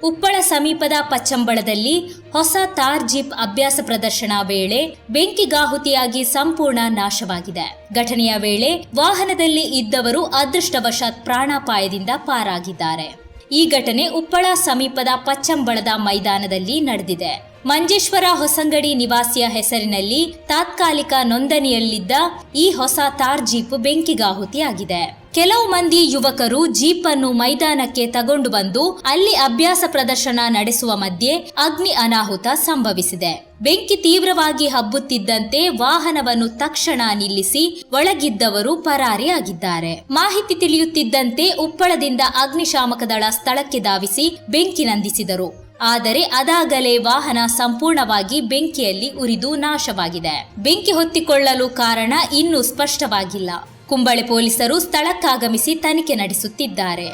ಉಪ್ಪಳ ಸಮೀಪದ ಪಚ್ಚಂಬಳದಲ್ಲಿ ಹೊಸ ತಾರ್ ಜೀಪ್ ಅಭ್ಯಾಸ ಪ್ರದರ್ಶನ ವೇಳೆ ಬೆಂಕಿಗಾಹುತಿಯಾಗಿ ಸಂಪೂರ್ಣ ನಾಶವಾಗಿದೆ. ಘಟನೆಯ ವೇಳೆ ವಾಹನದಲ್ಲಿ ಇದ್ದವರು ಅದೃಷ್ಟವಶಾತ್ ಪ್ರಾಣಾಪಾಯದಿಂದ ಪಾರಾಗಿದ್ದಾರೆ. ಈ ಘಟನೆ ಉಪ್ಪಳ ಸಮೀಪದ ಪಚ್ಚಂಬಳದ ಮೈದಾನದಲ್ಲಿ ನಡೆದಿದೆ. ಮಂಜೇಶ್ವರ ಹೊಸಂಗಡಿ ನಿವಾಸಿಯ ಹೆಸರಿನಲ್ಲಿ ತಾತ್ಕಾಲಿಕ ನೋಂದಣಿಯಲ್ಲಿದ್ದ ಈ ಹೊಸ ತಾರ್ ಜೀಪ್ ಬೆಂಕಿಗಾಹುತಿಯಾಗಿದೆ. ಕೆಲವು ಮಂದಿ ಯುವಕರು ಜೀಪ್ ಅನ್ನು ಮೈದಾನಕ್ಕೆ ತಗೊಂಡು ಬಂದು ಅಲ್ಲಿ ಅಭ್ಯಾಸ ಪ್ರದರ್ಶನ ನಡೆಸುವ ಮಧ್ಯೆ ಅಗ್ನಿ ಅನಾಹುತ ಸಂಭವಿಸಿದೆ. ಬೆಂಕಿ ತೀವ್ರವಾಗಿ ಹಬ್ಬುತ್ತಿದ್ದಂತೆ ವಾಹನವನ್ನು ತಕ್ಷಣ ನಿಲ್ಲಿಸಿ ಒಳಗಿದ್ದವರು ಪರಾರಿಯಾಗಿದ್ದಾರೆ. ಮಾಹಿತಿ ತಿಳಿಯುತ್ತಿದ್ದಂತೆ ಉಪ್ಪಳದಿಂದ ಅಗ್ನಿಶಾಮಕ ದಳ ಸ್ಥಳಕ್ಕೆ ಧಾವಿಸಿ ಬೆಂಕಿ ನಂದಿಸಿದರು. ಆದರೆ ಅದಾಗಲೇ ವಾಹನ ಸಂಪೂರ್ಣವಾಗಿ ಬೆಂಕಿಯಲ್ಲಿ ಉರಿದು ನಾಶವಾಗಿದೆ. ಬೆಂಕಿ ಹೊತ್ತಿಕೊಳ್ಳಲು ಕಾರಣ ಇನ್ನೂ ಸ್ಪಷ್ಟವಾಗಿಲ್ಲ. ಕುಂಬಳೆ ಪೊಲೀಸರು ಸ್ಥಳಕ್ಕಾಗಮಿಸಿ ತನಿಖೆ ನಡೆಸುತ್ತಿದ್ದಾರೆ.